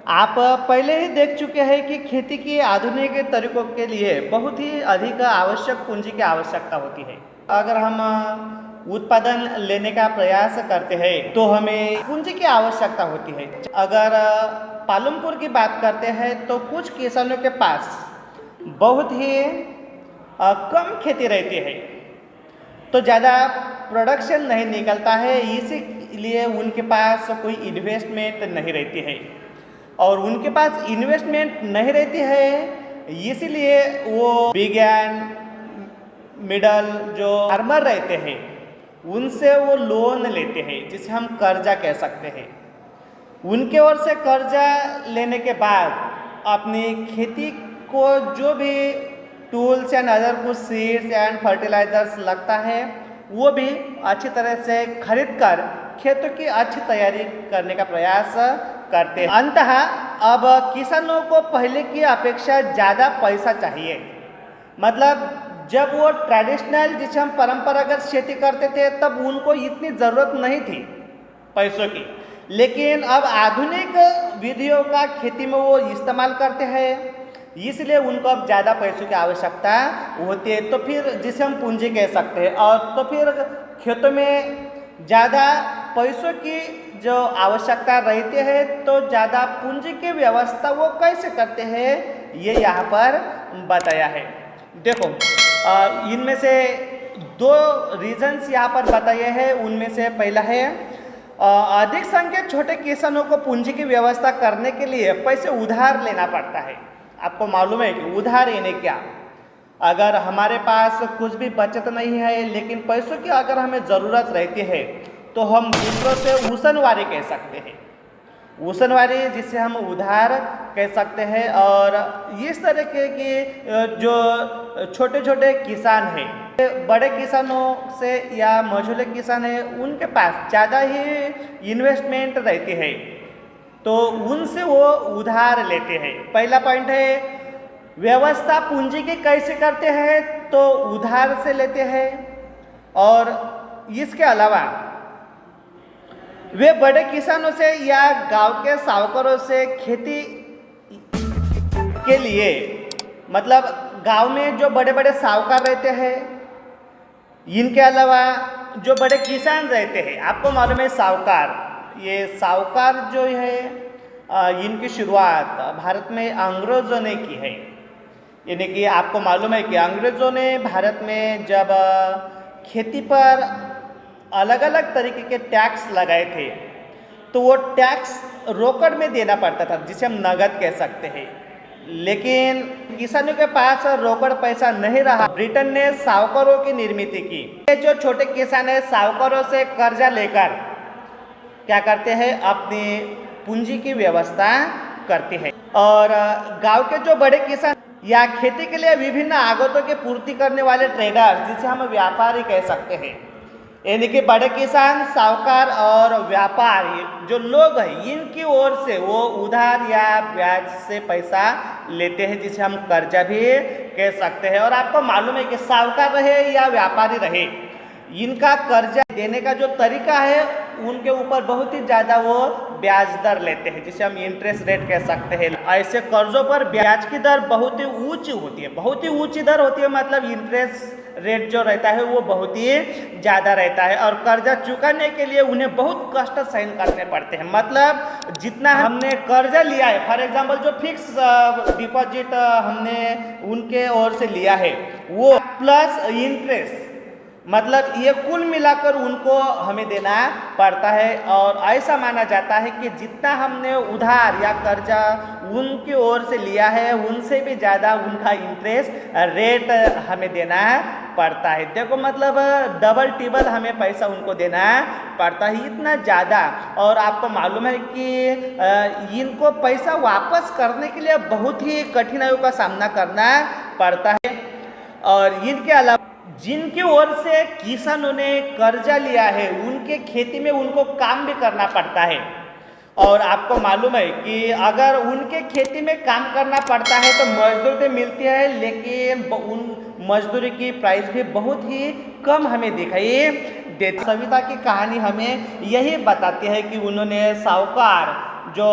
आप पहले ही देख चुके हैं कि खेती की आधुनिक तरीकों के लिए बहुत ही अधिक आवश्यक पूंजी की आवश्यकता होती है। अगर हम उत्पादन लेने का प्रयास करते हैं तो हमें पूंजी की आवश्यकता होती है। अगर पालमपुर की बात करते हैं तो कुछ किसानों के पास बहुत ही कम खेती रहती है, तो ज़्यादा प्रोडक्शन नहीं निकलता है, इसीलिए उनके पास कोई इन्वेस्टमेंट नहीं रहती है। और उनके पास इन्वेस्टमेंट नहीं रहती है, इसीलिए वो विज्ञान मिडल जो फार्मर रहते हैं उनसे वो लोन लेते हैं, जिसे हम कर्जा कह सकते हैं। उनके ओर से कर्जा लेने के बाद अपनी खेती को जो भी टूल्स एंड अदर कुछ सीड्स एंड फर्टिलाइजर्स लगता है वो भी अच्छी तरह से खरीद कर खेतों की अच्छी तैयारी करने का प्रयास करते हैं। अंततः अब किसानों को पहले की अपेक्षा ज़्यादा पैसा चाहिए। मतलब जब वो ट्रेडिशनल जिसे हम परंपरागत खेती करते थे तब उनको इतनी ज़रूरत नहीं थी पैसों की, लेकिन अब आधुनिक विधियों का खेती में वो इस्तेमाल करते हैं, इसलिए उनको अब ज़्यादा पैसों की आवश्यकता होती है। तो फिर जिसे हम पूंजी कह सकते हैं, और तो फिर खेतों में ज़्यादा पैसों की जो आवश्यकता रहती है तो ज़्यादा पूंजी की व्यवस्था वो कैसे करते हैं ये यहाँ पर बताया है। देखो इनमें से दो रीजन्स यहाँ पर बताए हैं। उनमें से पहला है अधिक संख्यक छोटे किसानों को पूंजी की व्यवस्था करने के लिए पैसे उधार लेना पड़ता है। आपको मालूम है कि उधार यानी क्या? अगर हमारे पास कुछ भी बचत नहीं है लेकिन पैसों की अगर हमें ज़रूरत रहती है तो हम दूसरों से उसनवारी कह सकते हैं। उसनवारी जिसे हम उधार कह सकते हैं। और इस तरीके की जो छोटे छोटे किसान हैं, बड़े किसानों से या मझोले किसान हैं, उनके पास ज़्यादा ही इन्वेस्टमेंट रहती है तो उनसे वो उधार लेते हैं। पहला पॉइंट है व्यवस्था पूंजी की कैसे करते हैं, तो उधार से लेते हैं। और इसके अलावा वे बड़े किसानों से या गांव के साहूकारों से खेती के लिए, मतलब गांव में जो बड़े बड़े साहूकार रहते हैं, इनके अलावा जो बड़े किसान रहते हैं, आपको मालूम है साहूकार, ये साहूकार जो है इनकी शुरुआत भारत में अंग्रेज़ों ने की है। यानी कि आपको मालूम है कि अंग्रेज़ों ने भारत में जब खेती पर अलग अलग तरीके के टैक्स लगाए थे तो वो टैक्स रोकड़ में देना पड़ता था, जिसे हम नगद कह सकते हैं। लेकिन किसानों के पास रोकड़ पैसा नहीं रहा, ब्रिटेन ने साहूकारों की निर्मित की। ये जो छोटे किसान है साहूकारों से कर्जा लेकर क्या करते हैं, अपनी पूंजी की व्यवस्था करते हैं। और गांव के जो बड़े किसान या खेती के लिए विभिन्न आगतों की पूर्ति करने वाले ट्रेडर्स, जिसे हम व्यापारी कह सकते हैं, यानी कि बड़े किसान, साहूकार और व्यापारी जो लोग हैं, इनकी ओर से वो उधार या ब्याज से पैसा लेते हैं, जिसे हम कर्जा भी कह सकते हैं। और आपको मालूम है कि साहूकार रहे या व्यापारी रहे, इनका कर्जा देने का जो तरीका है उनके ऊपर बहुत ही ज़्यादा वो ब्याज दर लेते हैं, जिसे हम इंटरेस्ट रेट कह सकते हैं। ऐसे कर्जों पर ब्याज की दर बहुत ही ऊंची होती है, बहुत ही ऊंची दर होती है, मतलब इंटरेस्ट रेट जो रहता है वो बहुत ही ज़्यादा रहता है। और कर्जा चुकाने के लिए उन्हें बहुत कष्ट सहन करने पड़ते हैं। मतलब जितना हमने कर्जा लिया है, फॉर एग्जांपल जो फिक्स डिपॉजिट हमने उनके ओर से लिया है वो प्लस इंटरेस्ट, मतलब ये कुल मिलाकर उनको हमें देना पड़ता है। और ऐसा माना जाता है कि जितना हमने उधार या कर्जा उनकी ओर से लिया है उनसे भी ज़्यादा उनका इंटरेस्ट रेट हमें देना पड़ता है। देखो मतलब डबल टिबल हमें पैसा उनको देना पड़ता है, इतना ज़्यादा। और आपको मालूम है कि इनको पैसा वापस करने के लिए बहुत ही कठिनाइयों का सामना करना पड़ता है। और इनके अलावा जिनकी ओर से किसानों ने कर्जा लिया है उनके खेती में उनको काम भी करना पड़ता है। और आपको मालूम है कि अगर उनके खेती में काम करना पड़ता है तो मजदूरी तो मिलती है, लेकिन उन मजदूरी की प्राइस भी बहुत ही कम हमें दिखाई देती। सविता की कहानी हमें यही बताती है कि उन्होंने साहूकार जो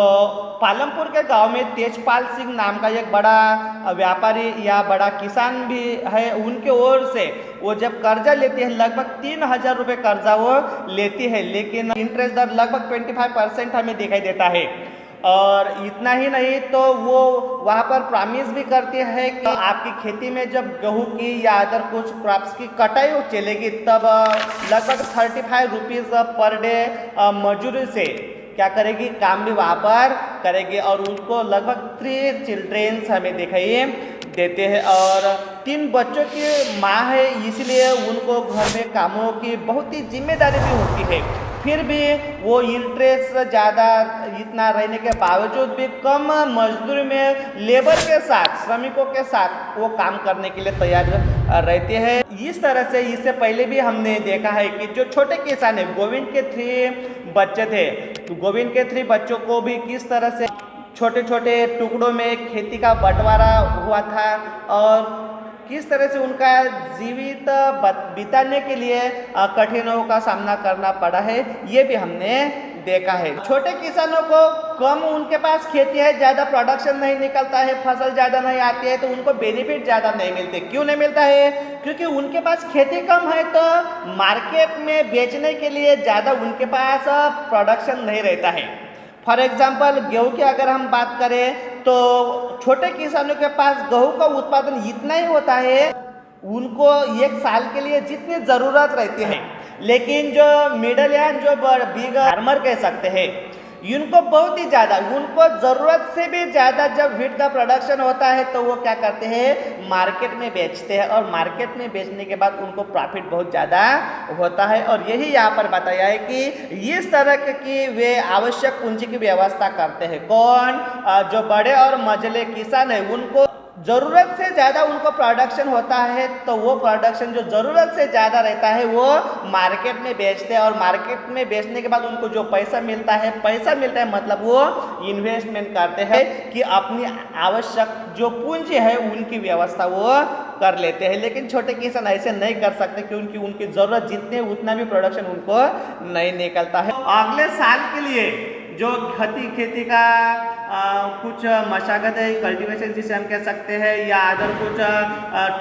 पालमपुर के गांव में तेजपाल सिंह नाम का एक बड़ा व्यापारी या बड़ा किसान भी है, उनके ओर से वो जब कर्जा लेती है लगभग 3,000 रुपये कर्जा वो लेती है, लेकिन इंटरेस्ट दर लगभग 25% हमें दिखाई देता है। और इतना ही नहीं तो वो वहाँ पर प्रॉमिस भी करती है कि आपकी खेती में जब गेहूँ की या अदर कुछ क्रॉप्स की कटाई चलेगी तब लगभग 35 रुपीज़ पर डे मजदूरी से क्या करेगी, काम भी वहाँ पर करेगी। और उनको लगभग 3 चिल्ड्रेन्स हमें दिखाई देते हैं और 3 बच्चों की माँ है, इसलिए उनको घर में कामों की बहुत ही जिम्मेदारी भी होती है। फिर भी वो इंटरेस्ट ज़्यादा इतना रहने के बावजूद भी कम मजदूरी में लेबर के साथ, श्रमिकों के साथ वो काम करने के लिए तैयार रहते हैं। इस तरह से इससे पहले भी हमने देखा है कि जो छोटे किसान है, गोविंद के 3 बच्चे थे, तो गोविंद के 3 बच्चों को भी किस तरह से छोटे छोटे टुकड़ों में खेती का बंटवारा हुआ था और किस तरह से उनका जीवित बिताने के लिए कठिनाइयों का सामना करना पड़ा है, ये भी हमने देखा है। छोटे किसानों को कम उनके पास खेती है, ज़्यादा प्रोडक्शन नहीं निकलता है, फसल ज़्यादा नहीं आती है, तो उनको बेनिफिट ज़्यादा नहीं मिलते। क्यों नहीं मिलता है? क्योंकि उनके पास खेती कम है तो मार्केट में बेचने के लिए ज़्यादा उनके पास प्रोडक्शन नहीं रहता है। फॉर एग्जाम्पल गेहूँ की अगर हम बात करें तो छोटे किसानों के पास गेहूँ का उत्पादन इतना ही होता है, उनको एक साल के लिए जितनी ज़रूरत रहती है, लेकिन जो मिडल या जो बिग फार्मर कह सकते हैं, इनको बहुत ही ज़्यादा, उनको ज़रूरत से भी ज़्यादा जब व्हीट का प्रोडक्शन होता है तो वो क्या करते हैं, मार्केट में बेचते हैं और मार्केट में बेचने के बाद उनको प्रॉफिट बहुत ज़्यादा होता है। और यही यहाँ पर बताया है कि इस तरह की वे आवश्यक पूंजी की व्यवस्था करते हैं। कौन? जो बड़े और मझले किसान है, उनको ज़रूरत से ज़्यादा उनको प्रोडक्शन होता है तो वो प्रोडक्शन जो ज़रूरत से ज़्यादा रहता है वो मार्केट में बेचते हैं और मार्केट में बेचने के बाद उनको जो पैसा मिलता है मतलब वो इन्वेस्टमेंट करते हैं कि अपनी आवश्यक जो पूंजी है उनकी व्यवस्था वो कर लेते हैं। लेकिन छोटे किसान ऐसे नहीं कर सकते क्योंकि उनकी ज़रूरत जितने उतना भी प्रोडक्शन उनको नहीं निकलता है। अगले साल के लिए जो खेती का कुछ मशागत है, कल्टीवेशन जिसे हम कह सकते हैं, या अदर कुछ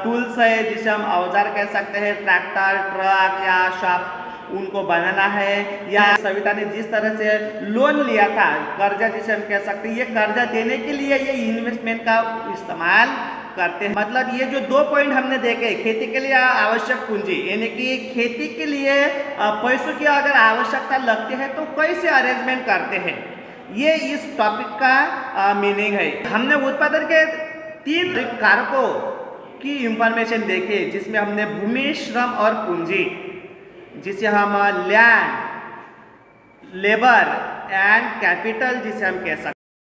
टूल्स है जिसे हम औजार कह सकते हैं, ट्रैक्टर, ट्रक या शाप, उनको बनाना है। या सविता ने जिस तरह से लोन लिया था, कर्जा जिसे हम कह सकते हैं, ये कर्जा देने के लिए ये इन्वेस्टमेंट का इस्तेमाल करते हैं। मतलब ये जो 2 पॉइंट हमने देखे, खेती के लिए आवश्यक पूंजी, यानी कि खेती के लिए पैसों की अगर आवश्यकता लगती है तो कैसे अरेंजमेंट करते हैं, ये इस टॉपिक का मीनिंग है। हमने उत्पादन के 3 कारकों की इंफॉर्मेशन देखी, जिसमें हमने भूमि, श्रम और पूंजी, जिसे हम लैंड, लेबर एंड कैपिटल जिसे हम कह सकते हैं।